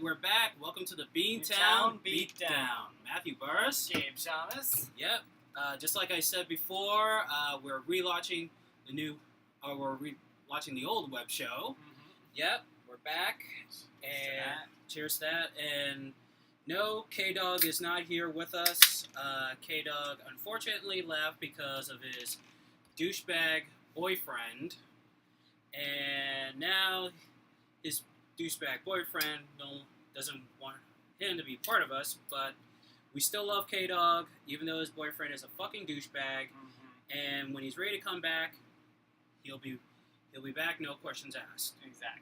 We're back. Welcome to the Beantown Beatdown. Matthew Burris. Gabe Thomas. Yep. Just like I said before, we're relaunching we're rewatching the old web show. Mm-hmm. Yep. We're back. Cheers to that. And no, K-Dog is not here with us. K-Dog unfortunately left because of his douchebag boyfriend. And now his douchebag boyfriend doesn't want him to be part of us, but we still love K-Dog, even though his boyfriend is a fucking douchebag. Mm-hmm. And when he's ready to come back, he'll be back, no questions asked. Exactly.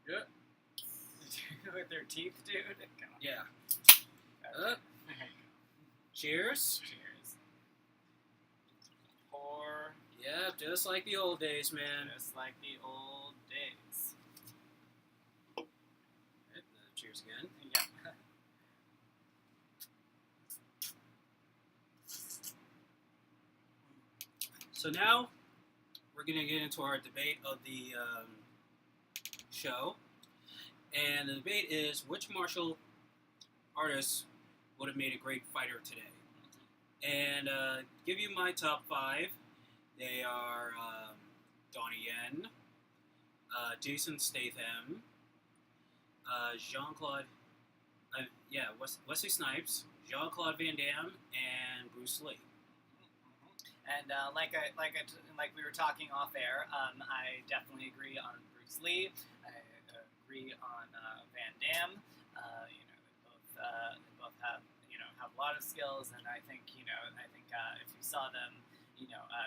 Yep. With their teeth, dude. Yeah. Okay. Cheers. Cheers. Pour. Yep, just like the old days, man. Just like the old days. Cheers again. Yeah. So now we're going to get into our debate of the show. And the debate is which martial artist would have made a great fighter today. And give you my top 5. They are Donnie Yen, Jason Statham, Jean-Claude, Wesley Snipes, Jean-Claude Van Damme, and Bruce Lee. And like we were talking off air, I definitely agree on Bruce Lee. I agree on Van Damme. They both have a lot of skills, and I think if you saw them,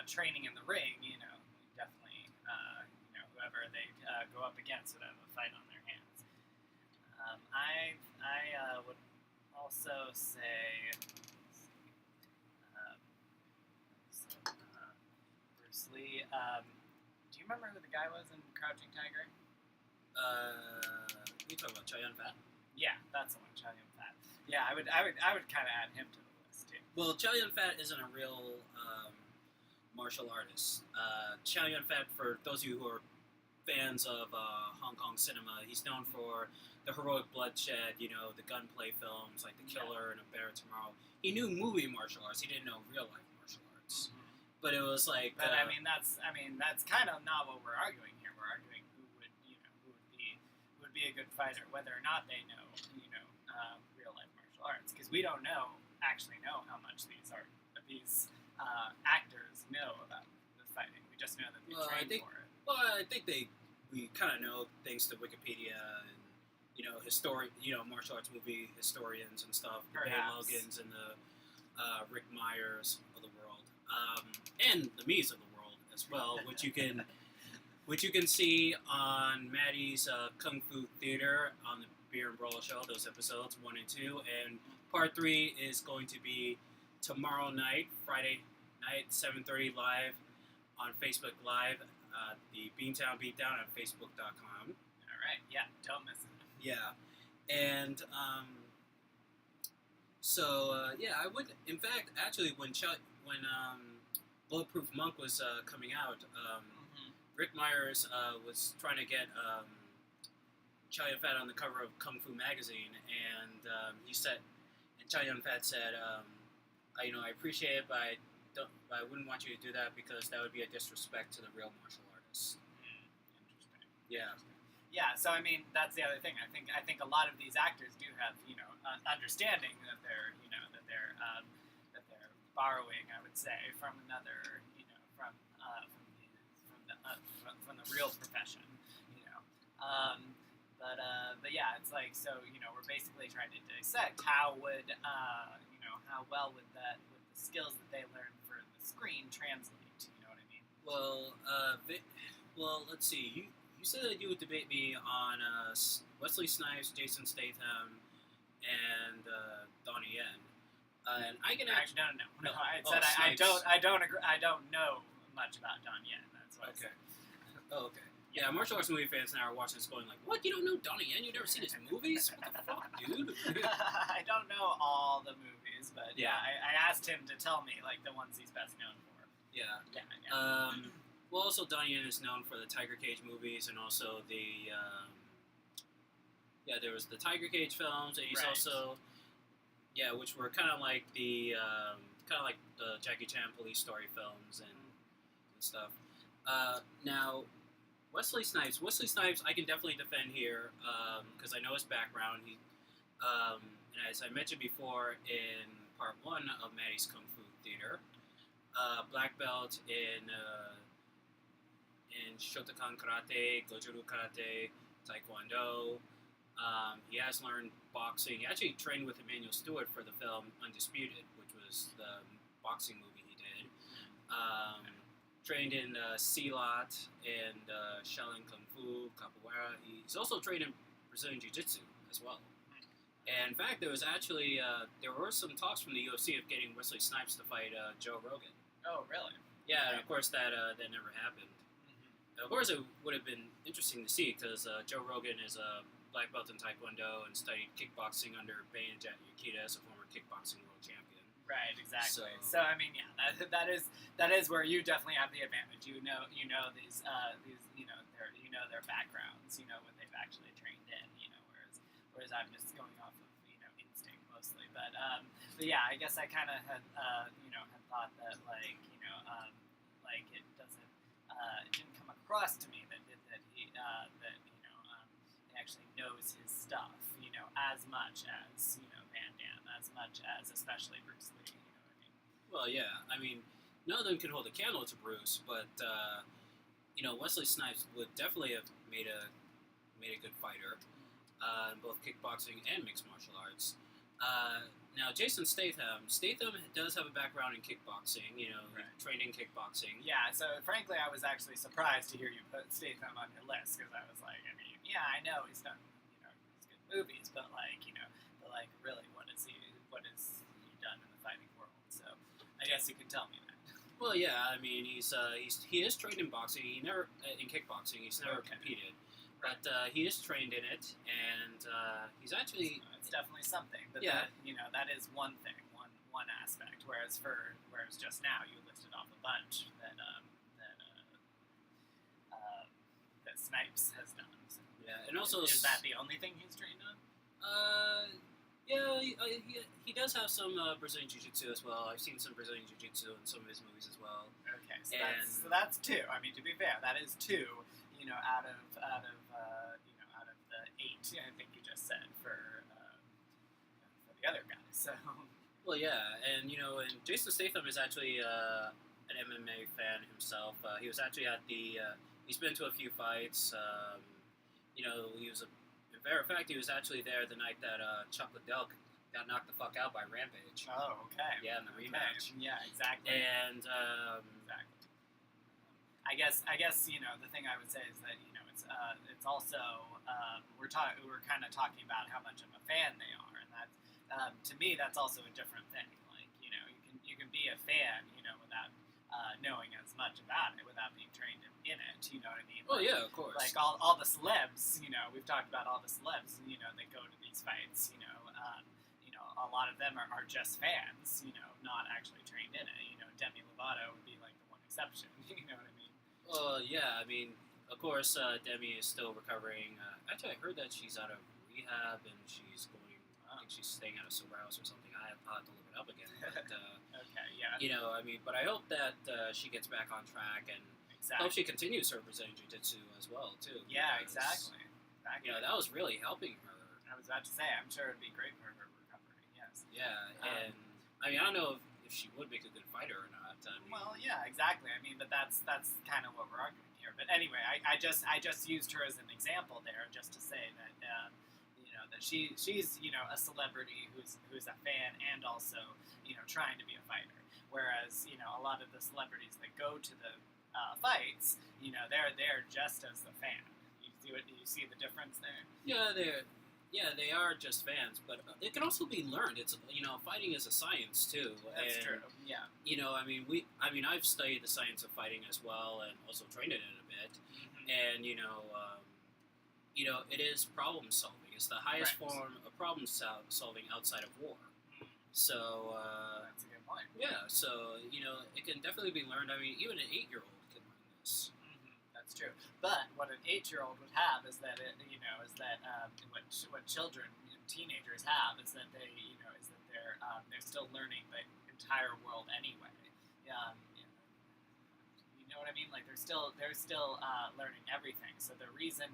training in the ring, definitely whoever they go up against would have a fight on their hands. I would also say Bruce Lee. Do you remember who the guy was in Crouching Tiger? You talking about Chow Yun-Fat? Yeah, that's the one, Chow Yun-Fat. Yeah, I would kind of add him to the list too. Well, Chow Yun-Fat isn't a real martial artist. Chow Yun-Fat, for those of you who are fans of Hong Kong cinema, he's known for the heroic bloodshed, the gunplay films like The Killer and A Better Tomorrow. He knew movie martial arts. He didn't know real life martial arts. Mm-hmm. But it was like. But that's kind of not what we're arguing here. We're arguing who would be a good fighter, whether or not they know real life martial arts, because we don't actually know how much these actors know about the fighting. We just know that they train for it. Well, I think we kind of know thanks to Wikipedia and martial arts movie historians and stuff, the Ben Logans and the Rick Myers of the world, and the Mees of the world as well, which you can see on Maddie's Kung Fu Theater on the Beer and Brawl Show. Those episodes 1 and 2, and part 3 is going to be tomorrow night, Friday night, 7:30 live on Facebook Live. The Beantown Beatdown on Facebook.com. All right, yeah, don't miss it. Yeah, and I would. In fact, actually, when Bulletproof Monk was coming out, Rick Myers was trying to get Chow Yun-Fat on the cover of Kung Fu magazine, and Chow Yun-Fat said, I appreciate it, but I wouldn't want you to do that because that would be a disrespect to the real martial artists. Interesting. Yeah. Yeah. So that's the other thing. I think a lot of these actors do have understanding that they're borrowing, I would say, from another from the real profession. But yeah, it's like, so we're basically trying to dissect how well would the skills that they learn for the screen translate. You know what I mean? Well, let's see. You said that you would debate me on Wesley Snipes, Jason Statham, and Donnie Yen. And I can actually no. I said I don't agree. I don't know much about Donnie Yen. That's what okay. I said. Oh, okay. Yeah, martial arts movie fans now are watching this going like, what? You don't know Donnie Yen? You never seen his movies? What the fuck, dude? I don't know all the movies, but yeah, I asked him to tell me like the ones he's best known for. Yeah. Yeah. Well, also Donnie Yen is known for the Tiger Cage movies, and also the there was the Tiger Cage films, and he's also which were kind of like the Jackie Chan police story films and stuff. Now. Wesley Snipes, I can definitely defend here because I know his background. He, and as I mentioned before in part 1 of Maddie's Kung Fu Theater, black belt in Shotokan Karate, Goju-Ryu Karate, Taekwondo. He has learned boxing. He actually trained with Emmanuel Stewart for the film Undisputed, which was the boxing movie he did. Trained in Silat and Shaolin Kung Fu, Capoeira. He's also trained in Brazilian Jiu-Jitsu as well. And in fact, there was actually there were some talks from the UFC of getting Wesley Snipes to fight Joe Rogan. Oh, really? Yeah, and of course that never happened. And of course, it would have been interesting to see because Joe Rogan is a black belt in Taekwondo and studied kickboxing under Bain Yakita as a former kickboxing world champion. Right, exactly. So I mean, yeah, that is where you definitely have the advantage. You know these their backgrounds, you know what they've actually trained in, whereas I'm just going off of instinct mostly. But yeah, I guess I kind of had had thought that like it doesn't it didn't come across to me that he actually knows his stuff, as much as Van Damme, as much as especially Bruce Lee. You know what I mean? Well, yeah. I mean, none of them can hold a candle to Bruce, but Wesley Snipes would definitely have made a good fighter in both kickboxing and mixed martial arts. Now, Jason Statham does have a background in kickboxing. He trained in kickboxing. Yeah. So frankly, I was actually surprised to hear you put Statham on your list because I was like, I mean, yeah, I know he's done these good movies, but really, what has he done in the fighting world? So I guess you can tell me that. Well, yeah, I mean, he is trained in boxing. He never in kickboxing. He's never competed, but he is trained in it, and he's actually. So it's definitely something. But that is one thing, one aspect. Whereas just now you listed off a bunch that Snipes has done. So yeah, and also is that the only thing he's trained on? Yeah, he does have some Brazilian Jiu-Jitsu as well. I've seen some Brazilian Jiu-Jitsu in some of his movies as well. Okay, so that's 2. I mean, to be fair, that is 2. Out of the 8, I think you just said for the other guys. So. Well, yeah, and and Jason Statham is actually an MMA fan himself. He was actually at the. He's been to a few fights. He was As a matter of fact, he was actually there the night that Chuck Liddell got knocked the fuck out by Rampage. Oh, okay. Yeah, in the rematch. Yeah, exactly. And exactly. I guess the thing I would say is that it's also we're kind of talking about how much of a fan they are, and that to me that's also a different thing. Like you can be a fan without knowing as much about it, without being trained in it. You know what I mean? Well, yeah, of course. Like all the celebs, we've talked about all the celebs, that go to these fights. A lot of them are just fans, not actually trained in it. Demi Lovato would be like the one exception. You know what I mean? Well, yeah. I mean, of course, Demi is still recovering. Actually, I heard that she's out of rehab and she's going. I think she's staying at a sober house or something. I'll have to look it up again. But, okay, yeah. I mean, but I hope that she gets back on track and hope she continues her Brazilian Jiu-Jitsu as well too. Yeah, exactly. That was really helping her. I was about to say, I'm sure it'd be great for her recovery. Yes. Yeah, and I mean, I don't know if she would make a good fighter or not. Well, yeah, exactly. I mean, but that's kind of what we're arguing here. But anyway, I just used her as an example there, just to say that that she's a celebrity who's a fan and also trying to be a fighter. Whereas, a lot of the celebrities that go to the fights, they're there just as the fan. You see the difference there? They are just fans, but it can also be learned. It's fighting is a science too. That's true. Yeah. I've studied the science of fighting as well, and also trained in it a bit. And it is problem solving. It's the highest form of problem solving outside of war. So that's a good point. Yeah, so it can definitely be learned. Even an 8-year-old can learn this. That's true. But what an 8-year-old would have is that what children and teenagers have is that they're still learning the entire world anyway. You know what I mean? Like they're still learning everything. So the reason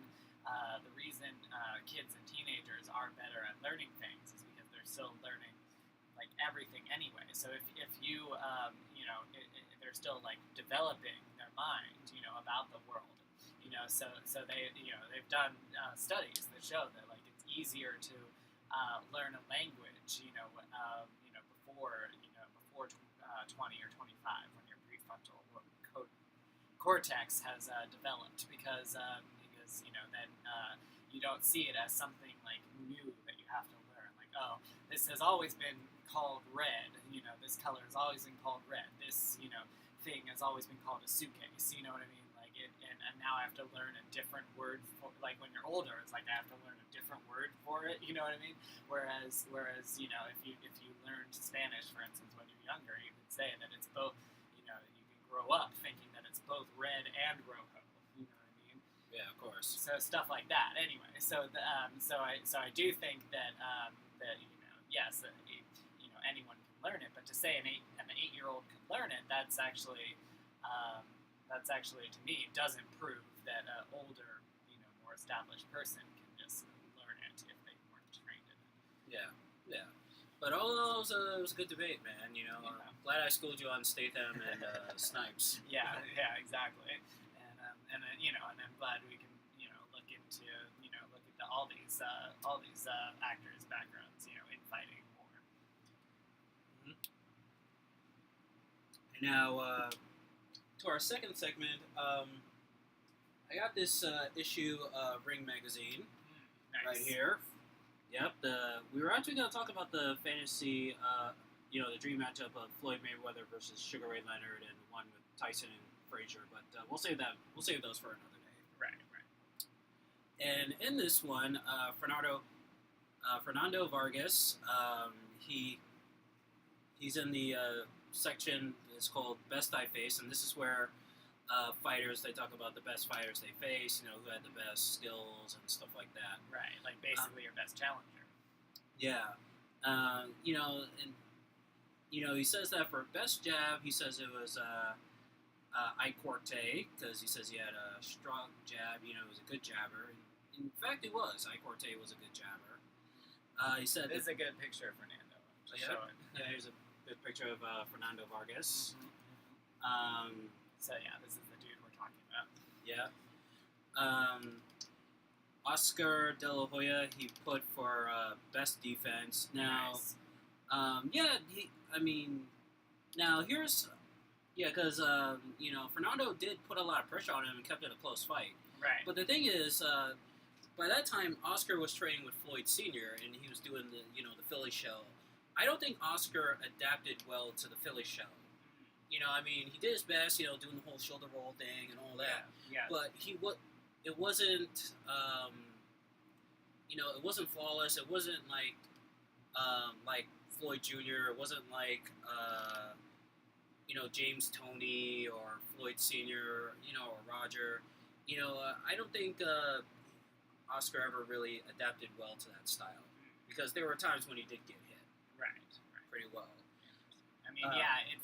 kids and teenagers are better at learning things is because they're still learning like everything anyway. So if you they're still like developing their mind, about the world, so they've done studies that show that like it's easier to learn a language, before 20 or 25 when your prefrontal cortex has developed because then you don't see it as something like new that you have to learn. Like, oh, this has always been called red. This color has always been called red. This thing has always been called a suitcase. You know what I mean? Like it, and now I have to learn a different word for. Like when you're older, it's like I have to learn a different word for it. You know what I mean? Whereas if you learned Spanish, for instance, when you're younger, you could say that it's both. You can grow up thinking that it's both red and rojo. You know what I mean? Yeah, of course. So stuff like that. Anyway, so I do think that yes, anyone can learn it, but to say an 8-year-old can learn it, that's actually to me doesn't prove that an older, more established person can just learn it if they weren't trained in it. Yeah. But all in all, it was a good debate, man. Glad I schooled you on Statham and Snipes. Yeah, exactly. And I'm glad we can look into all these actors' backgrounds, in fighting war. And now to our second segment, I got this issue of Ring magazine right here. Yep. We were actually going to talk about the fantasy, the dream matchup of Floyd Mayweather versus Sugar Ray Leonard, and one with Tyson and Frazier, but we'll save that. We'll save those for another day. Right. And in this one, Fernando Vargas, he's in the section. It's called Best I Face, and this is where fighters, they talk about the best fighters they face, who had the best skills and stuff like that. Right, like basically your best challenger. Yeah. He says that for best jab, he says it was Ike Corte, because he says he had a strong jab, he was a good jabber. In fact, he was. Ike Corte was a good jabber. He said... This is a good picture of Fernando. Show it. Yeah, here's a good picture of Fernando Vargas. So, this is the dude we're talking about. Yeah. Oscar De La Hoya, he put for best defense. Now, now here's... Yeah, because, Fernando did put a lot of pressure on him and kept it a close fight. Right. But the thing is, by that time, Oscar was training with Floyd Sr., and he was doing the Philly show. I don't think Oscar adapted well to the Philly show. He did his best, doing the whole shoulder roll thing and all that. Yeah. But it wasn't, it wasn't flawless. It wasn't like Floyd Jr. It wasn't like, James Toney or Floyd Sr., or Roger. I don't think Oscar ever really adapted well to that style, because there were times when he did get hit. Right. Pretty well.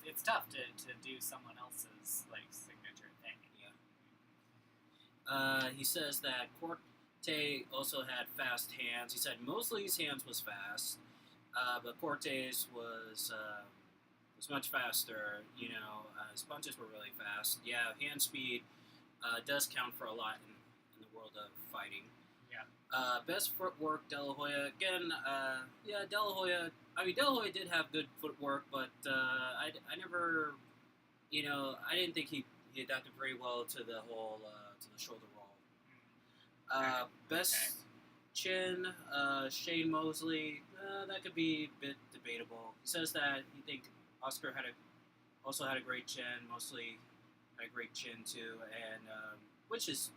It's tough to do someone else's signature thing. Yeah. He says that Corte also had fast hands. He said Mosley's hands was fast, but Corte's was much faster. His punches were really fast. Yeah, hand speed does count for a lot in the world of fighting. Yeah. Best footwork, De La Hoya. Again, yeah, De La Hoya. I mean, De La Hoya did have good footwork, but I never, I didn't think he adapted very well to the whole to the shoulder roll. Best chin, Shane Mosley. That could be a bit debatable. He says that he think Oscar also had a great chin. Mostly had a great chin too, and which is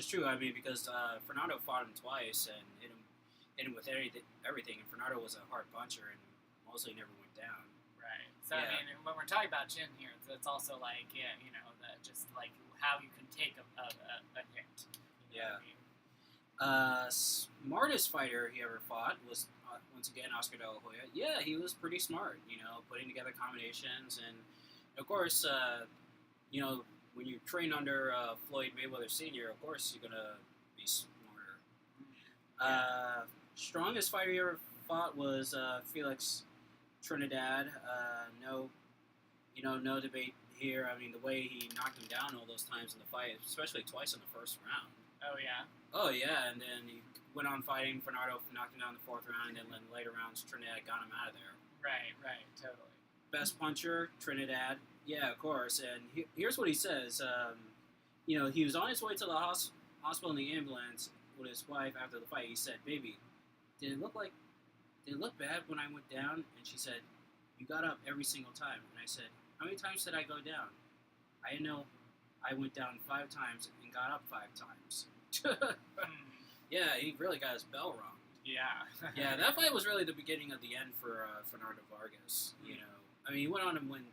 true. I mean, because Fernando fought him twice and hit him with everything. And Fernando was a hard puncher, and Mosley never went down. Right. So I mean, when we're talking about chin here, it's also like just like how you can take a hit. You know what I mean? Smartest fighter he ever fought was once again Oscar De La Hoya. Yeah, he was pretty smart. Putting together combinations, and of course, when you train under Floyd Mayweather Sr., of course you're gonna be smarter. Strongest fighter he ever fought was Felix Trinidad. No debate here. I mean, the way he knocked him down all those times in the fight, especially twice in the first round. Oh yeah, and then he went on fighting Fernando, knocked him down in the fourth round, and then later rounds Trinidad got him out of there. Right, totally. Best puncher, Trinidad. Yeah, of course. And here's what he says. He was on his way to the hospital in the ambulance with his wife after the fight. He said, "Baby, did it look bad when I went down?" And she said, "You got up every single time." And I said, "How many times did I go down?" I didn't know. I went down 5 times and got up 5 times. Yeah, he really got his bell wrong. Yeah. Yeah, that fight was really the beginning of the end for Fernando Vargas. I mean, he went on to won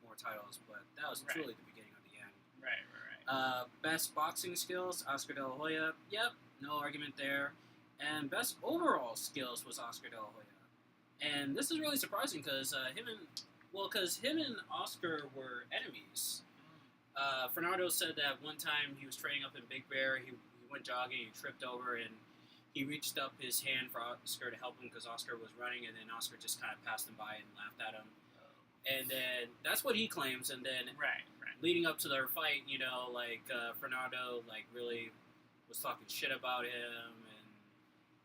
more titles, but that was truly the beginning of the end. Right. Best boxing skills, Oscar De La Hoya. Yep, no argument there. And best overall skills was Oscar De La Hoya. And this is really surprising because him and Oscar were enemies. Fernando said that one time he was training up in Big Bear, he went jogging, he tripped over, and he reached up his hand for Oscar to help him because Oscar was running, and then Oscar just kind of passed him by and laughed at him. And then that's what he claims. And then leading up to their fight, Fernando really was talking shit about him, and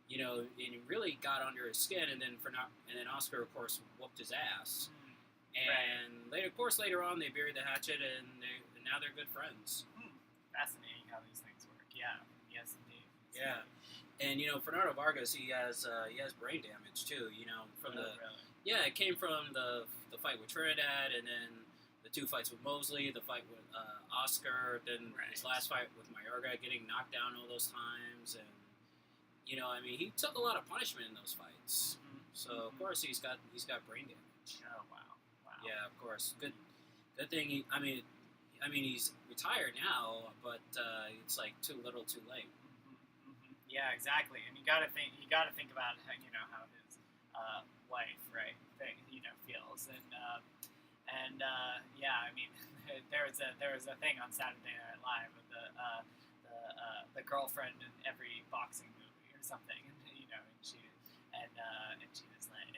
and he really got under his skin. And then Oscar, of course, whooped his ass. And later on, they buried the hatchet, and now they're good friends. Fascinating how these things work. Yeah. Yes, indeed. Yeah. And Fernando Vargas, he has brain damage too. It came from the fight with Trinidad, and then the 2 fights with Mosley, the fight with Oscar, then his last fight with Mayorga, getting knocked down all those times, and he took a lot of punishment in those fights. So of course he's got brain damage. Oh wow. Yeah, of course. Good thing. He's retired now, but it's like too little, too late. Yeah, exactly. And you got to think about how his wife, feels, and yeah, I mean, there was a thing on Saturday Night Live with the girlfriend in every boxing movie or something, and she was like,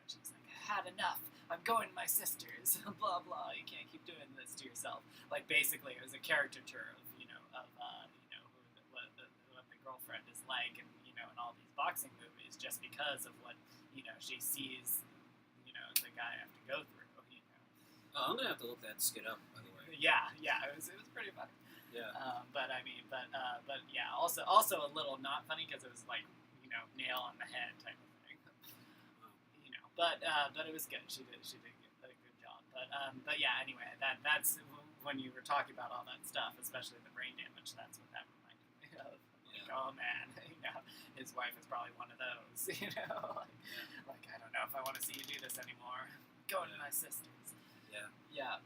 she's like, "I had enough. I'm going to my sister's." Blah blah. You can't keep doing this to yourself. Like basically, it was a caricature of what the girlfriend is like, and in all these boxing movies, just because of what she sees, the guy have to go through. Oh, I'm gonna have to look that skit up, by the way. Yeah, it was pretty funny. Yeah. But yeah, also a little not funny because it was like nail on the head type of thing. But it was good. She did a good job. But yeah, anyway, that's when you were talking about all that stuff, especially the brain damage. That's what that reminded me of. Oh man, his wife is probably one of those. Like I don't know if I want to see you do this anymore. Go to my sister's. Yeah.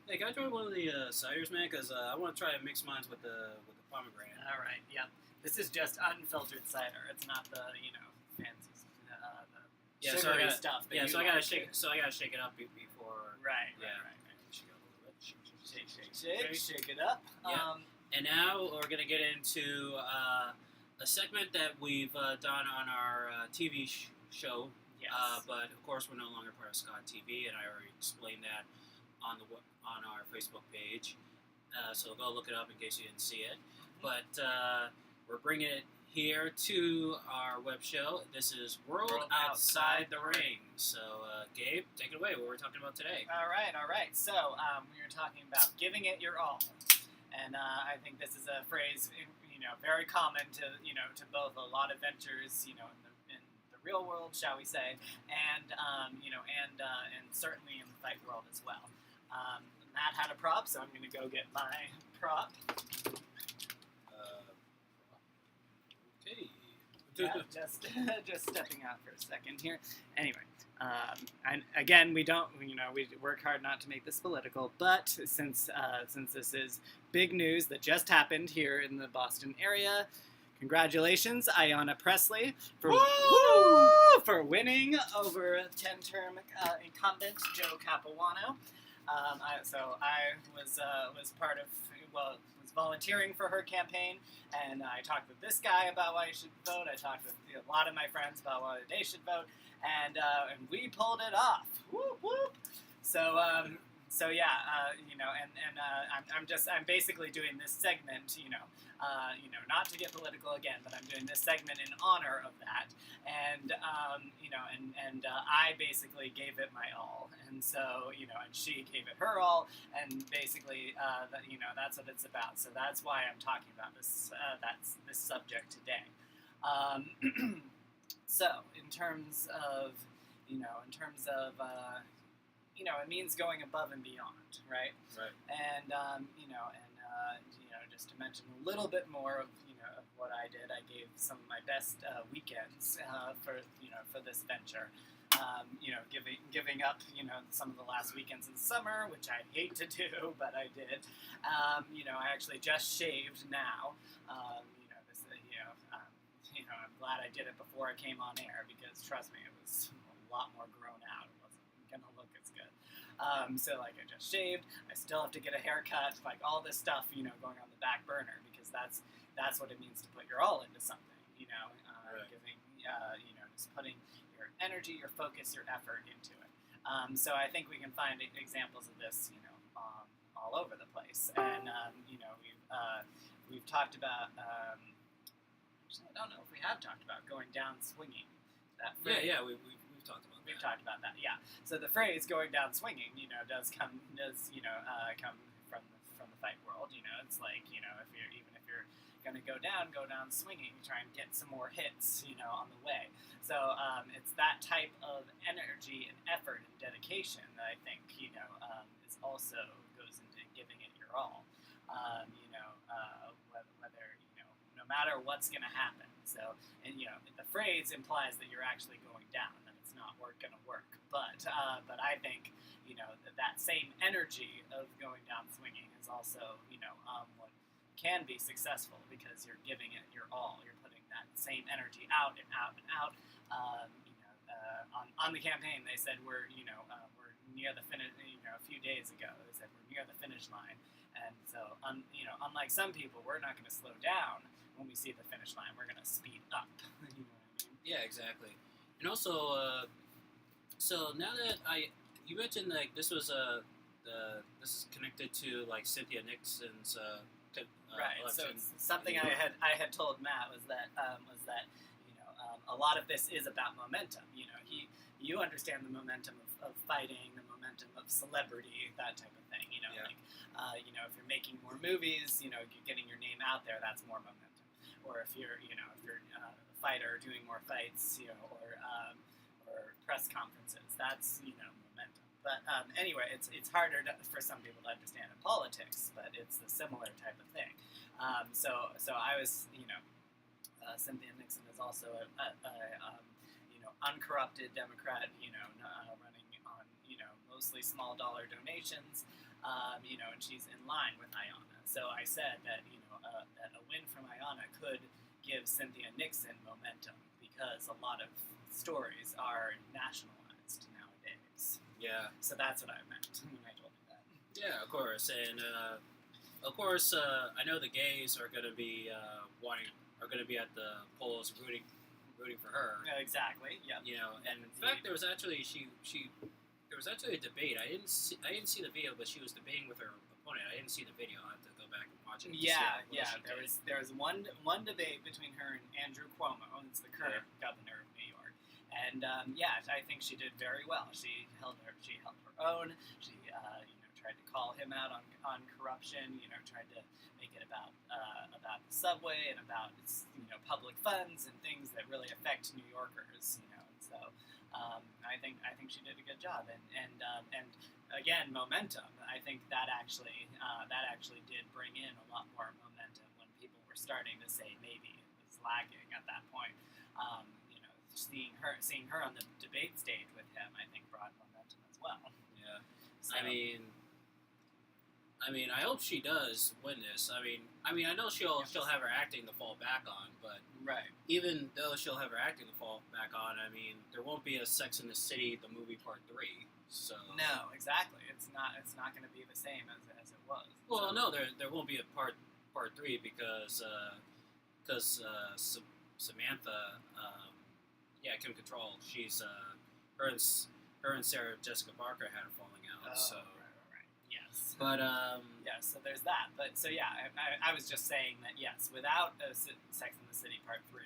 Can I try one of the ciders, man? Because I want to try to mix mine with the pomegranate. All right. Yeah. This is just unfiltered cider. It's not the fancy sugary stuff. So I gotta shake. So I gotta shake it up before. Right. Shake it up a little bit. Shake it up. Yeah. And now we're gonna get into a segment that we've done on our TV show. Yes. But of course, we're no longer part of Scott TV, and I already explained that on our Facebook page. So go look it up in case you didn't see it. but we're bringing it here to our web show. This is World Outside the Ring. So, Gabe, take it away. What we're talking about today? All right. So, we were talking about giving it your all, and I think this is a phrase, very common to both a lot of ventures, in the real world, shall we say, and certainly in the fight world as well. Matt had a prop, so I'm going to go get my prop. Okay. Yeah, just stepping out for a second here. Anyway, and again, we work hard not to make this political, but since this is big news that just happened here in the Boston area, congratulations, Ayanna Pressley, for winning over 10-term incumbent Joe Capuano. I was part of, was volunteering for her campaign, and I talked with this guy about why he should vote. I talked with a lot of my friends about why they should vote, and we pulled it off. Whoop whoop. I'm basically doing this segment, not to get political again, but I'm doing this segment in honor of that, and I basically gave it my all, and so, and she gave it her all, and basically, that's what it's about. So that's why I'm talking about this subject today. So in terms of, it means going above and beyond, right? Right. And just to mention a little bit more of of what I did, I gave some of my best weekends for this venture. Giving up some of the last weekends in the summer, which I hate to do, but I did. I actually just shaved now. I'm glad I did it before I came on air, because trust me, it was a lot more grown out. It wasn't gonna look as good. So I just shaved. I still have to get a haircut, all this stuff, going on the back burner, because that's what it means to put your all into something, right. Giving, just putting your energy, your focus, your effort into it. So I think we can find examples of this, all over the place. And, we've talked about, actually, I don't know if we have talked about going down swinging. That phrase. Yeah, we've talked about that. We've talked about that, yeah. So the phrase "going down swinging," does come from the fight world. It's like, if you're gonna go down swinging, try and get some more hits, on the way. So it's that type of energy and effort and dedication that I think, is also goes into giving it your all. Whether no matter what's gonna happen. So, and the phrase implies that you're actually going down, that it's not going to work. But I think that same energy of going down swinging is also what can be successful, because you're giving it your all. You're putting that same energy out and out and out. On the campaign, they said we're near the finish. A few days ago, they said we're near the finish line, and so unlike some people, we're not going to slow down when we see the finish line. We're going to speed up. You know what I mean? Yeah, exactly. And also, so now that you mentioned this was this is connected to Cynthia Nixon's right. election. So it's something I had told Matt was that a lot of this is about momentum. You understand the momentum of fighting, the momentum of celebrity, that type of thing. Yeah. If you're making more movies, you're getting your name out there. That's more momentum. Or if you're a fighter doing more fights, or press conferences, that's momentum. But anyway, it's harder for some people to understand in politics, but it's a similar type of thing. So I was, Cynthia Nixon is also a uncorrupted Democrat, running on mostly small dollar donations, and she's in line with Ayanna. So I said that that a win from Ayanna could give Cynthia Nixon momentum, because a lot of stories are nationalized nowadays. Yeah. So that's what I meant when I told you that. Yeah, of course, and I know the gays are going to be at the polls rooting for her. Exactly. Yeah. And in fact, there was actually a debate. I didn't see the video, but she was debating with her opponent. I didn't see the video. I have to go back and watch it. Yeah. There was one debate between her and Andrew Cuomo, who's the current governor of New York, and I think she did very well. She held her own. She tried to call him out on corruption. Tried to make it about the subway and about public funds and things that really affect New Yorkers. So I think she did a good job, and again, momentum. I think that actually did bring in a lot more momentum when people were starting to say maybe it was lagging at that point. Seeing her on the debate stage with him, I think brought momentum as well. Yeah, so, I mean, I hope she does win this. I mean, I know she'll have her acting to fall back on, but right. Even though she'll have her acting to fall back on, I mean, there won't be a Sex in the City, the movie Part 3. So no, exactly. It's not going to be the same as it was. Well, no, there won't be a part 3 because Samantha, Kim Cattrall, she's her and Sarah Jessica Parker had a falling out. So. Right. Yes. But so there's that. But so I was just saying that yes, without Sex in the City Part 3,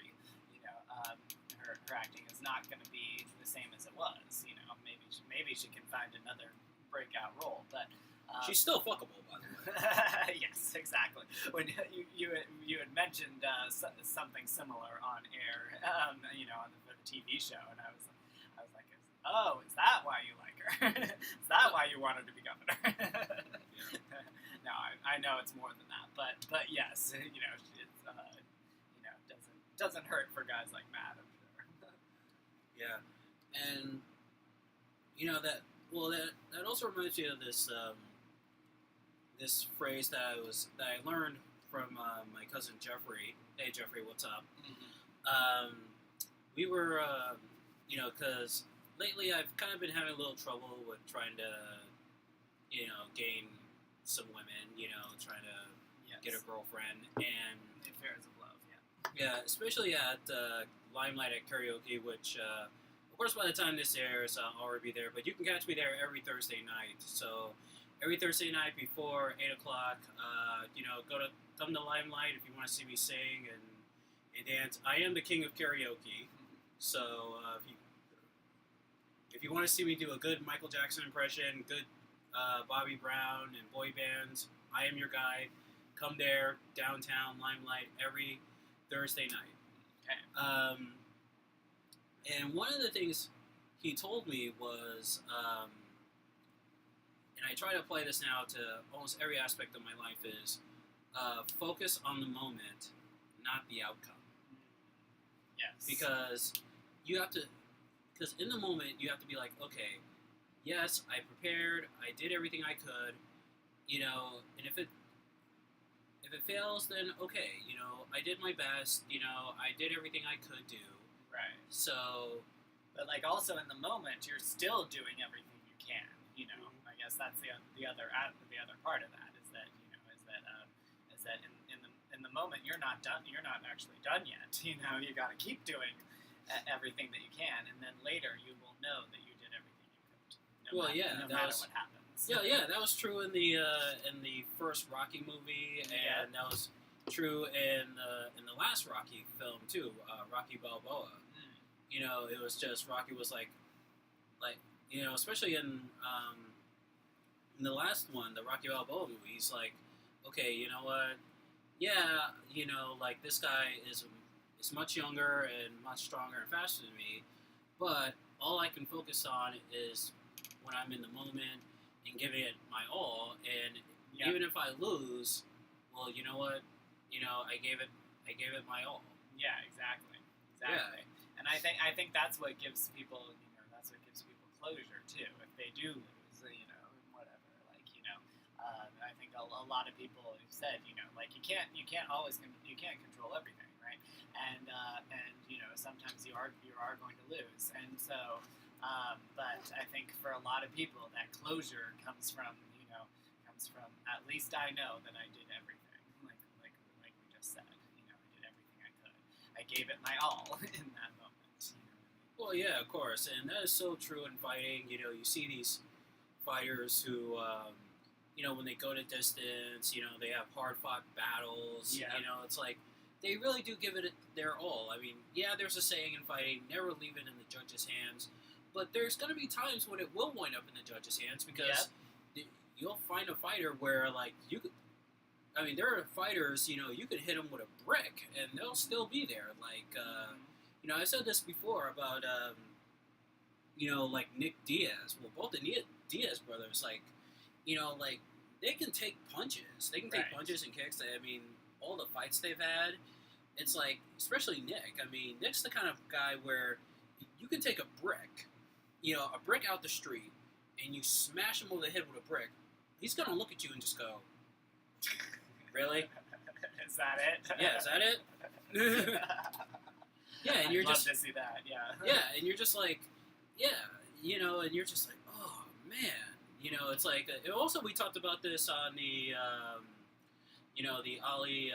her acting is not going to be the same as it was. Maybe she can find another breakout role, but she's still fuckable, by the way. Yes, exactly. When you had mentioned something similar on air, for the TV show, and I was like, is that why you like her? Is that why you want her to be governor? No, I know it's more than that, but yes, it's doesn't hurt for guys like Matt, I'm sure. Yeah, and that also reminds me of this this phrase that I learned from my cousin Jeffrey. Hey Jeffrey, what's up? Mm-hmm. We were because lately I've kind of been having a little trouble with trying to gain some women, trying to get a girlfriend, and the affairs of love. Yeah, especially at Limelight at Karaoke, which, of course, by the time this airs, I'll already be there. But you can catch me there every Thursday night. So every Thursday night before 8 o'clock, come to Limelight if you want to see me sing and dance. I am the king of karaoke. So if you want to see me do a good Michael Jackson impression, good Bobby Brown and boy bands, I am your guy. Come there, downtown Limelight, every Thursday night. Okay. And one of the things he told me was, and I try to apply this now to almost every aspect of my life, is focus on the moment, not the outcome. Yes. Because in the moment you have to be like, okay, yes, I prepared, I did everything I could, and if it fails, then okay, I did my best, I did everything I could do. Right. So, but also in the moment, you're still doing everything you can. I guess that's the other part of that is that in the moment you're not done. You're not actually done yet. You got to keep doing everything that you can, and then later you will know that you did everything you could. No matter what happens. Yeah, that was true in the first Rocky movie, and that was true in the last Rocky film too, Rocky Balboa. It was just Rocky was like especially in the last one, the Rocky Balboa movie. He's like, okay, you know what? Yeah, this guy is much younger and much stronger and faster than me, but all I can focus on is when I'm in the moment and giving it my all, and even if I lose, well, you know what? I gave it my all. Yeah, exactly. Yeah. And I think that's what gives people closure too. If they do lose, whatever, I think a lot of people have said, you can't always control everything, right? And sometimes you are going to lose, and so. But I think for a lot of people, that closure comes from at least I know that I did everything, like we just said. I did everything I could. I gave it my all in that moment. Well, yeah, of course, and that is so true in fighting. You see these fighters who when they go to distance, they have hard-fought battles. Yeah. It's like they really do give it their all. I mean, yeah, there's a saying in fighting, never leave it in the judge's hands. But there's going to be times when it will wind up in the judge's hands because you'll find a fighter where, like, you could. I mean, there are fighters, you could hit them with a brick and they'll still be there. Like, I said this before about, like Nick Diaz. Well, both the Diaz brothers, like, like, they can take punches. They can take punches and kicks. I mean, all the fights they've had, it's like, especially Nick. I mean, Nick's the kind of guy where you can take a brick out the street, and you smash him over the head with a brick. He's going to look at you and just go, really? Is that it? Yeah, is that it? Yeah, and you're I'd love just to see that. Yeah. Yeah, and you're just like, yeah, and you're just like, oh man, it's like. Also, we talked about this on the, the Ali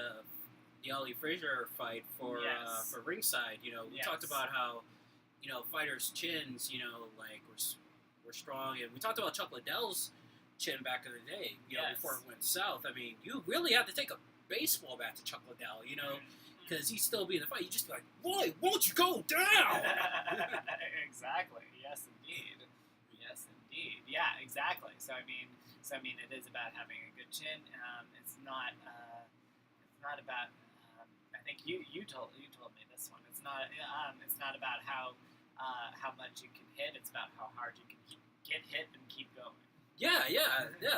Frazier fight for ringside. We talked about how, fighters' chins, like were strong, and we talked about Chuck Liddell's chin back in the day, before it went south. I mean, you really have to take a baseball bat to Chuck Liddell, because he'd still be in the fight. You just be like, boy, won't you go down? Exactly. Yes, indeed. Yeah, exactly. So I mean, it is about having a good chin. It's not about. I think you told me this one. It's not about how much you can hit. It's about how hard you can get hit and keep going. Yeah.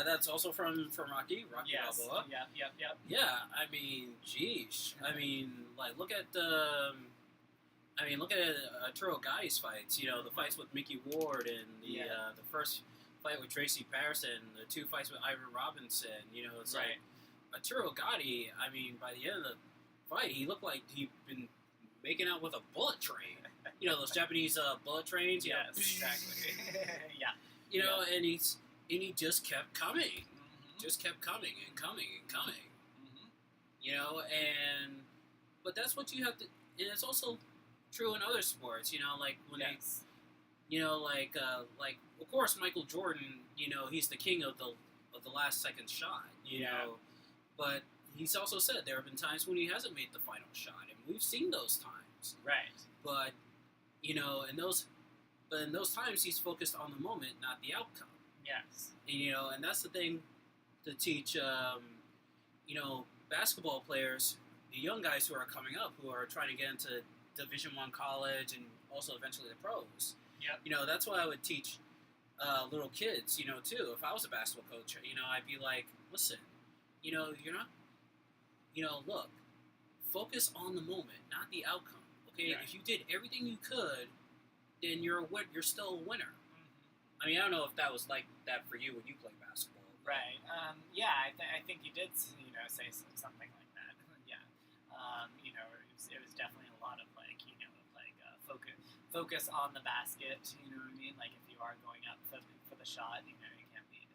That's also from Rocky Balboa. Yep. Yeah, I mean, geez. I mean, like, look at Arturo Guy's fights. The fights with Mickey Ward and the first fight with Tracy Patterson, the two fights with Ivan Robinson. It's like Arturo Gotti. I mean, by the end of the fight, he looked like he'd been making out with a bullet train. Those Japanese bullet trains. Yes, exactly. Yeah. And he just kept coming, just kept coming and coming and coming. But that's what you have to, and it's also true in other sports. Like when like of course Michael Jordan. He's the king of the last second shot. But he's also said there have been times when he hasn't made the final shot, and we've seen those times. Right. But in those times he's focused on the moment, not the outcome. Yes. And that's the thing to teach, basketball players, the young guys who are coming up, who are trying to get into Division I college and also eventually the pros. Yep. That's why I would teach little kids, too. If I was a basketball coach, I'd be like, listen, you're not, look, focus on the moment, not the outcome. Okay, If you did everything you could, then you're still a winner. I mean, I don't know if that was like that for you when you played basketball. Right. I think you did, say something like that. Yeah. It was definitely a lot of focus on the basket. You know what I mean? Like if you are going up for the shot, you can't be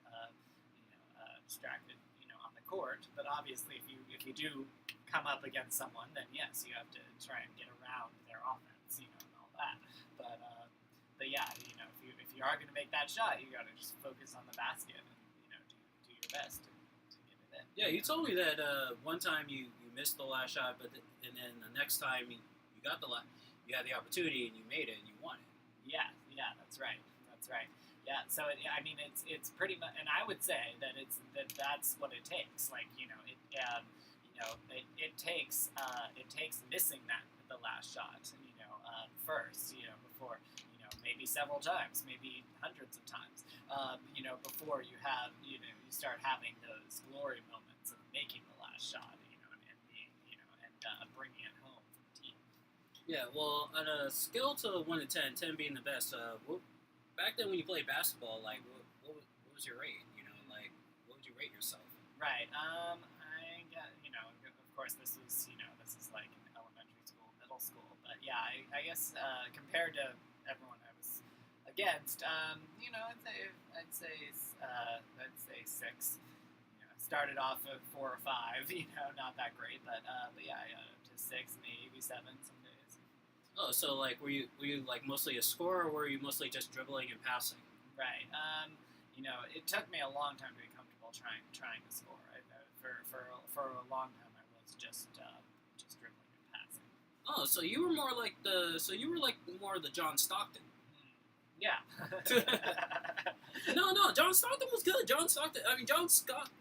distracted, on the court. But obviously, if you do come up against someone, then yes, you have to try and get around their offense, and all that. But yeah, if you are going to make that shot, you got to just focus on the basket and do your best to get it in. Yeah, you told me that one time you missed the last shot, and then the next time you got you had the opportunity and you made it and you won it. Yeah, that's right. Yeah, so it's pretty much, and I would say that that's what it takes. Like it takes missing the last shot, first, before, maybe several times, maybe hundreds of times, before you have, you start having those glory moments of making the last shot, and being, and bringing it home for the team. Yeah, well, on a scale to 1 to 10, 10 being the best, back then when you played basketball, like, what was your rate? What would you rate yourself? Right. I got, of course, this is like in elementary school, middle school, but yeah, I guess compared to everyone I was against, I'd say 6. Started off at 4 or 5, not that great, but yeah, I got up to 6, maybe 7 some days. Oh, so like, were you like mostly a scorer, or were you mostly just dribbling and passing? Right. It took me a long time to be comfortable trying to score. For a long time, I was just dribbling and passing. Oh, so you were more like more the John Stockton. Yeah. No, John Stockton was good. John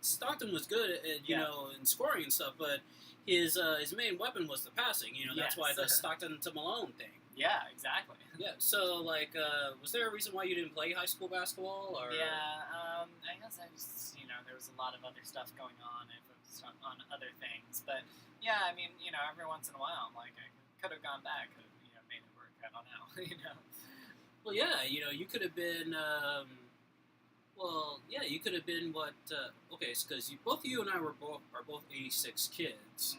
Stockton was good at in scoring and stuff, but his main weapon was the passing. That's why the Stockton to Malone thing. Yeah, exactly. Yeah. So was there a reason why you didn't play high school basketball? Or yeah, I guess I just there was a lot of other stuff going on. I focused on other things, but yeah, I mean every once in a while, I'm like I could have gone back, could have made it work. I don't know. Well, yeah, you could have been. You could have been what? Okay, because both you and I are both '86 kids,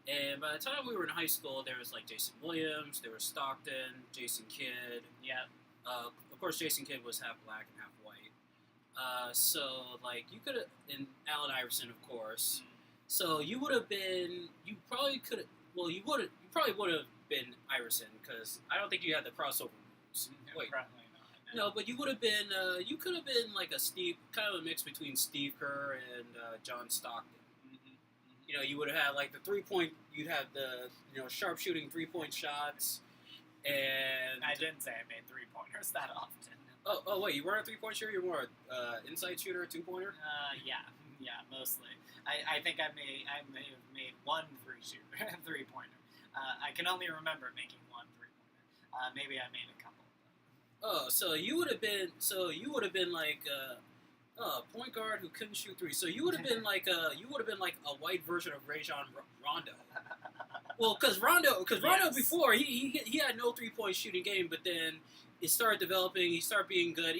and by the time we were in high school, there was like Jason Williams, there was Stockton, Jason Kidd. Yeah. Of course, Jason Kidd was half black and half white. So you could have, and Allen Iverson, of course. So you would have been. You probably could. Well, you probably would have been Iverson because I don't think you had the crossover. Wait. Probably not. No, but you would have been. You could have been like kind of a mix between Steve Kerr and John Stockton. You would have had like the 3-point. You'd have the sharp shooting 3-point shots, and I didn't say I made 3-pointers that often. Oh wait, you weren't a 3-point shooter. You're more inside shooter, 2-pointer. Yeah, mostly. I think I may have made one 3-pointer. I can only remember making one 3-pointer. Maybe I made a couple. Oh, so you would have been like a point guard who couldn't shoot three. So you would have been like a white version of Rajon Rondo. Well, because Rondo before he had no 3-point shooting game, but then it started developing. He started being good,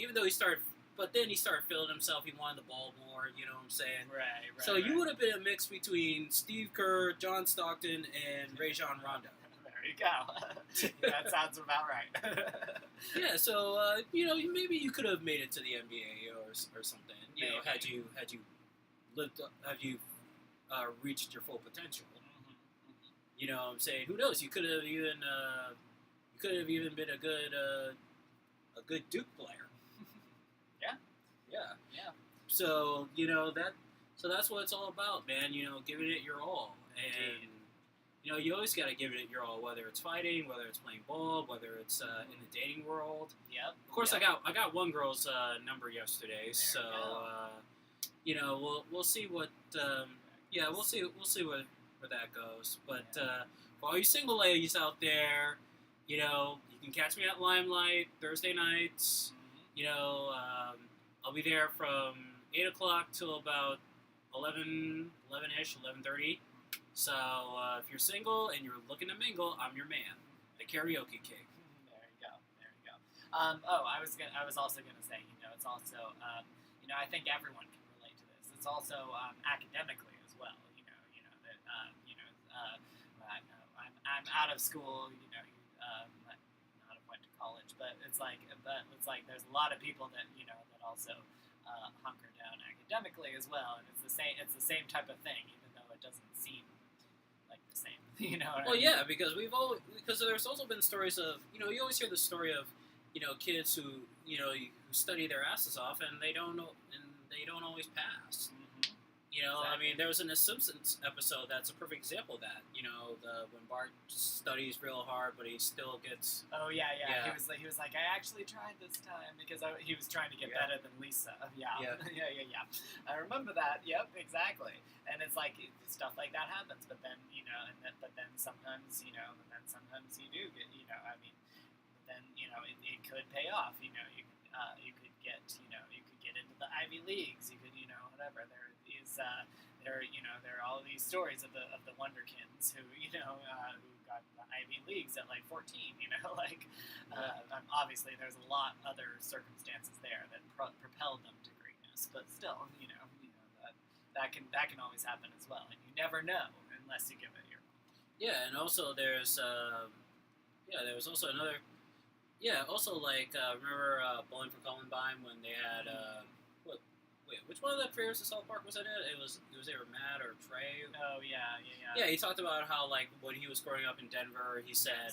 but then he started feeling himself. He wanted the ball more. You know what I'm saying? Right. So you would have been a mix between Steve Kerr, John Stockton, and Rajon Rondo. There you go. That sounds about right. Yeah, so maybe you could have made it to the NBA or something. Had you reached your full potential. You know what I'm saying? Who knows? You could have even been a good Duke player. Yeah. So that's what it's all about, man. Giving it your all, and you always got to give it your all, whether it's fighting, whether it's playing ball, whether it's in the dating world. Yep. Of course, I got one girl's number yesterday, so we'll see what we'll see where that goes. But for all you single ladies out there, you can catch me at Limelight Thursday nights. I'll be there from 8 o'clock till about 11-ish, 11:30. So if you're single and you're looking to mingle, I'm your man, the karaoke king. There you go. I was also gonna say, it's also, I think everyone can relate to this. It's also academically as well. I'm out of school. Not have went to college, but it's like there's a lot of people that that also hunker down academically as well, and it's the same type of thing, even though it doesn't seem like the same. Yeah, because there's also been stories of you always hear the story of kids who who study their asses off and they don't always pass. Exactly. I mean, there was in a Simpsons episode that's a perfect example of that. When Bart studies real hard, but he still gets. Oh yeah. He was like, I actually tried this time because he was trying to get better than Lisa. Yeah. I remember that. Yep, exactly. And it's like stuff like that happens, but then sometimes you do get but then it could pay off. You could get into the Ivy Leagues. You could whatever. There are all these stories of the Wonderkins who got the Ivy Leagues at like 14. Obviously there's a lot other circumstances there that propelled them to greatness, but still that can always happen as well, and you never know unless you give it your all. Yeah, and also there was also another. Yeah, also remember Bowling for Columbine when they had Wait, which one of the creators of South Park was in it? It was either Matt or Trey. Oh yeah. Yeah, he talked about how when he was growing up in Denver, he said,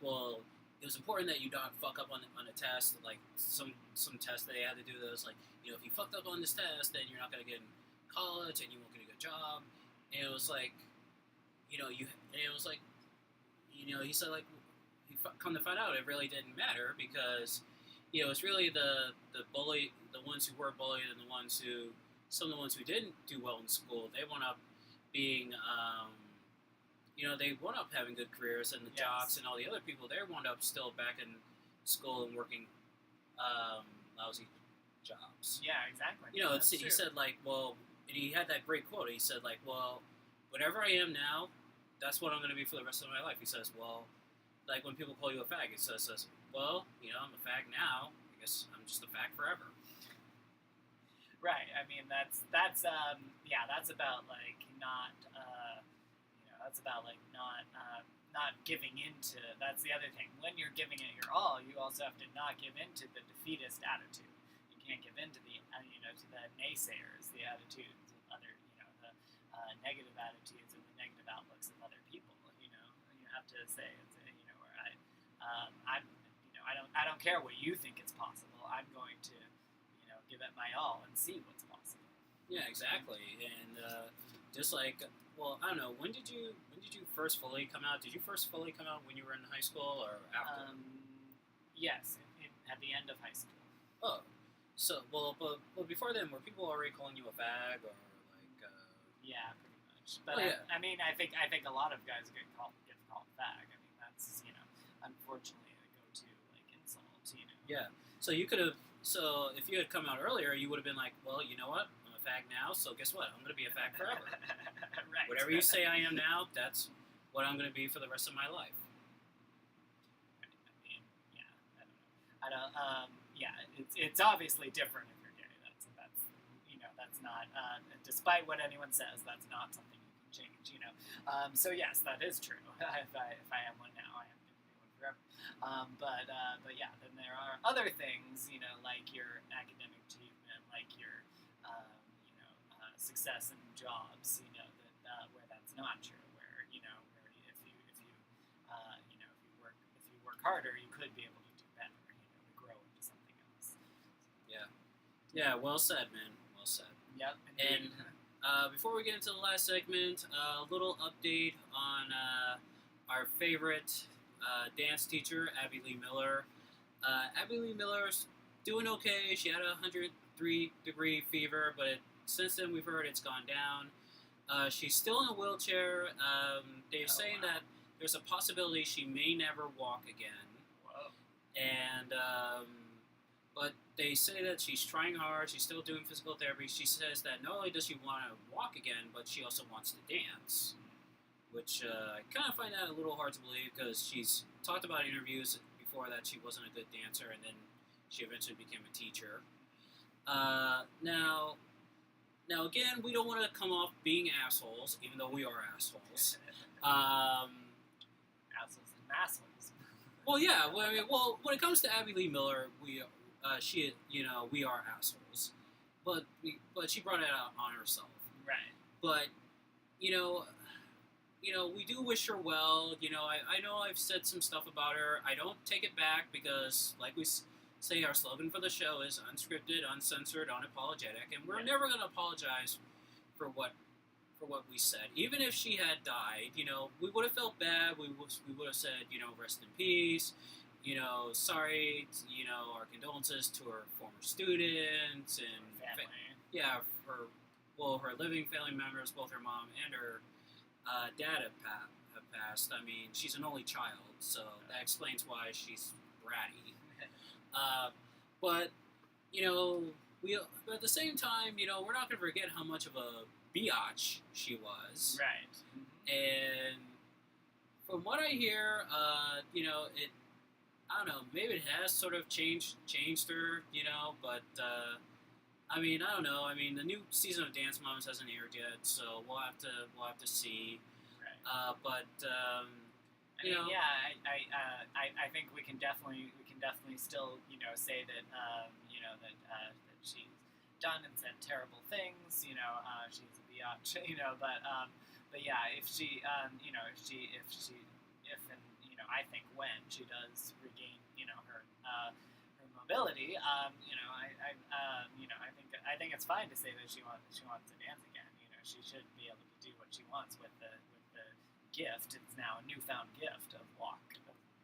well, it was important that you not fuck up on a test. Like some tests that they had to do, that was like, if you fucked up on this test, then you're not gonna get in college and you won't get a good job. And it was like, it was like, he said like, come to find out, it really didn't matter because, it's really the ones who were bullied and some of the ones who didn't do well in school, they wound up being, they wound up having good careers, and the jocks and all the other people, they wound up still back in school and working lousy jobs. Yeah, exactly. He said like, well, and he had that great quote. He said like, well, whatever I am now, that's what I'm going to be for the rest of my life. He says, well, like when people call you a fag, it says, well, I'm a fag now. I guess I'm just a fag forever. Right. I mean, that's about like not, that's about like not giving into. That's the other thing. When you're giving it your all, you also have to not give into the defeatist attitude. You can't give into the, to the naysayers, the attitudes of other, the negative attitudes and the negative outlooks of other people. You have to say, where I don't care what you think is possible. I'm going to, give it my all and see what's possible. Yeah, exactly. And just like, well, I don't know. When did you first fully come out? Did you first fully come out when you were in high school or after? Yes, at the end of high school. Oh, so but before then, were people already calling you a fag or like? Yeah, pretty much. But I mean, I think a lot of guys get called fag. I mean, that's unfortunately a go-to like insult. Yeah. So you could have. So if you had come out earlier, you would have been like, well, you know what? I'm a fag now, so guess what? I'm going to be a fag forever. Right. Whatever you say I am now, that's what I'm going to be for the rest of my life. Right. I mean, yeah, I don't know. Yeah, it's obviously different if you're gay. That's not, despite what anyone says, that's not something you can change, So yes, that is true. If I am one now, I am going to be one forever. But yeah, then there are other things, like your academic achievement, like your, success in jobs, that where that's not true. Where if you work harder, you could be able to do better. Grow into something else. Yeah. Yeah. Well said, man. Well said. Yep. And before we get into the last segment, a little update on our favorite dance teacher, Abby Lee Miller. Abby Lee Miller's doing okay. She had a 103-degree fever, but since then we've heard it's gone down. She's still in a wheelchair. They're saying that there's a possibility she may never walk again. Whoa. And but they say that she's trying hard. She's still doing physical therapy. She says that not only does she want to walk again, but she also wants to dance. Which I kind of find that a little hard to believe because she's talked about in interviews before that she wasn't a good dancer, and then she eventually became a teacher. Now again, we don't want to come off being assholes, even though we are assholes. Assholes and massholes. Well, yeah. Well, when it comes to Abby Lee Miller, we are assholes, but she brought it out on herself. Right. But we do wish her well. I know I've said some stuff about her. I don't take it back because, like we say, our slogan for the show is unscripted, uncensored, unapologetic, and we're never going to apologize for what we said. Even if she had died, we would have felt bad. We would have said, rest in peace. Sorry. Our condolences to her former students and family. Her living family members, both her mom and her dad have passed. I mean, she's an only child, so that explains why she's bratty. But at the same time, we're not going to forget how much of a biatch she was. Right. And from what I hear, it. I don't know. Maybe it has sort of changed her, But I mean, I don't know. I mean, the new season of Dance Moms hasn't aired yet, so we'll have to see. Right. I think we can definitely still say that that she's done and said terrible things. She's a biatch. But yeah, if she I think when she does regain, her mobility, I think it's fine to say that she wants to dance again. She should be able to do what she wants with the gift. It's now a newfound gift of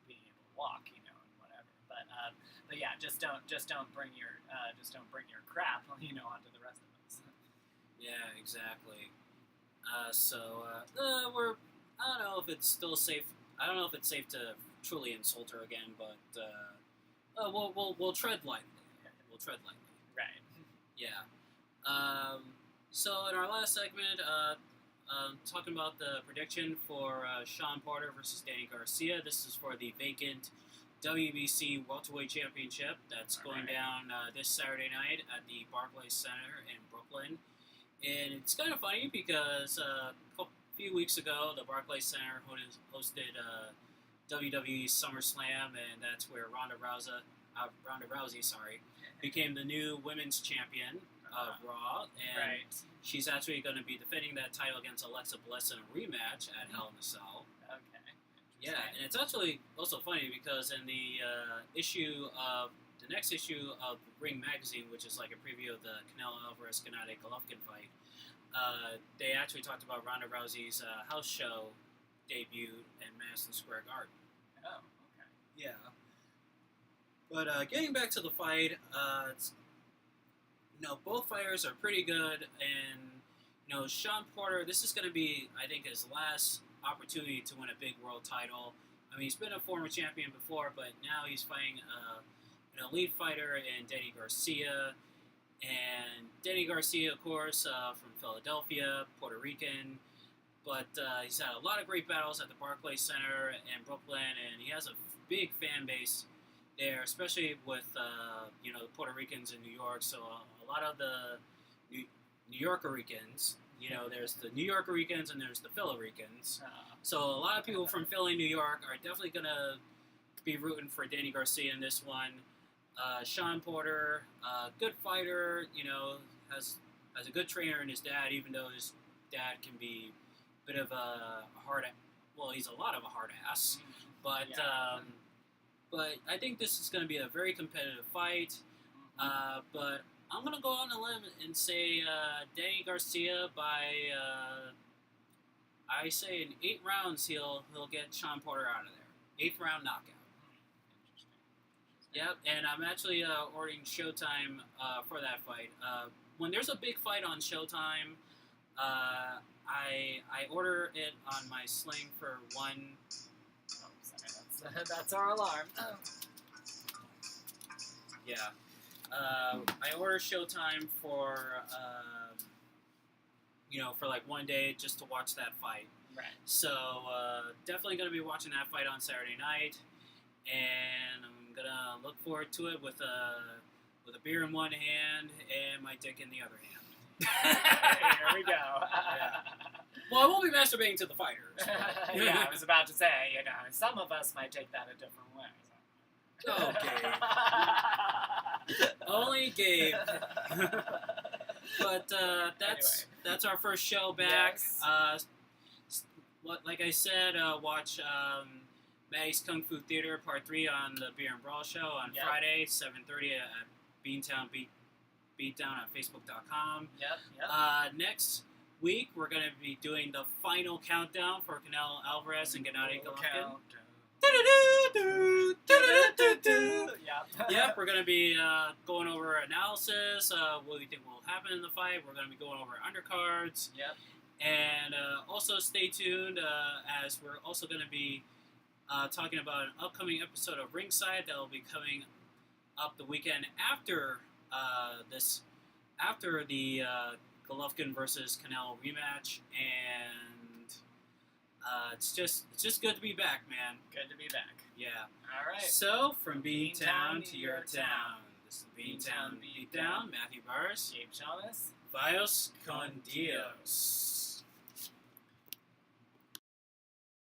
being able to walk, and whatever. But yeah, just don't bring your crap, onto the rest of us. Yeah, exactly. I don't know if it's still safe. I don't know if it's safe to truly insult her again, but we'll tread lightly. We'll tread lightly. Right. Yeah. So in our last segment, talking about the prediction for Sean Porter versus Danny Garcia. This is for the vacant WBC Welterweight Championship that's going down this Saturday night at the Barclays Center in Brooklyn. And it's kind of funny because a few weeks ago, the Barclays Center hosted WWE SummerSlam, and that's where Ronda Rousey, became the new women's champion of Raw, and she's actually going to be defending that title against Alexa Bliss in a rematch at Hell in a Cell. Okay. Yeah, and it's actually also funny because in the next issue of Ring Magazine, which is like a preview of the Canelo Alvarez-Gennady Golovkin fight, they actually talked about Ronda Rousey's house show debut in Madison Square Garden. Oh, okay. Yeah. But getting back to the fight, both fighters are pretty good, and Sean Porter, this is going to be, I think, his last opportunity to win a big world title. I mean, he's been a former champion before, but now he's fighting an elite fighter in Danny Garcia. And Danny Garcia, of course, from Philadelphia, Puerto Rican, but he's had a lot of great battles at the Barclays Center in Brooklyn, and he has a big fan base there, especially with the Puerto Ricans in New York. So a lot of the New Yorkericans, there's the New Yorkericans and there's the Philly-Ricans. So a lot of people from Philly, New York are definitely going to be rooting for Danny Garcia in this one. Sean Porter, good fighter, has a good trainer in his dad, even though his dad can be a bit of a he's a lot of a hard ass. But I think this is going to be a very competitive fight. But I'm going to go on a limb and say Danny Garcia by, I say in 8 rounds he'll get Sean Porter out of there. 8th round knockout. Yep, and I'm actually ordering Showtime for that fight. When there's a big fight on Showtime, I order it on my Sling for one. Oh, sorry, that's our alarm. Yeah, I order Showtime for for like one day just to watch that fight. Right. So definitely going to be watching that fight on Saturday night, and I'm gonna look forward to it with a beer in one hand and my dick in the other hand. Here we go. Yeah. Well, I won't be masturbating to the fighters. Yeah, I was about to say, some of us might take that a different way. Okay. Only Gabe. But that's our first show back. Yes. Like I said, watch Maddie's Kung Fu Theater Part 3 on the Beer and Brawl Show on Friday, 7:30 at Beantown Beatdown on Facebook.com. Yep. Next week, we're going to be doing the final countdown for Canelo Alvarez and Gennady Golovkin. Yep, we're going to be going over analysis, what we think will happen in the fight. We're going to be going over undercards. Yep. And also stay tuned as we're also going to be talking about an upcoming episode of Ringside that will be coming up the weekend after after the Golovkin versus Canelo rematch, and it's just good to be back, man. Good to be back. Yeah. All right. So from Beantown to your town, this is Beantown Beatdown. Matthew Barrs, Gabe Chalmers. Vios con Dios.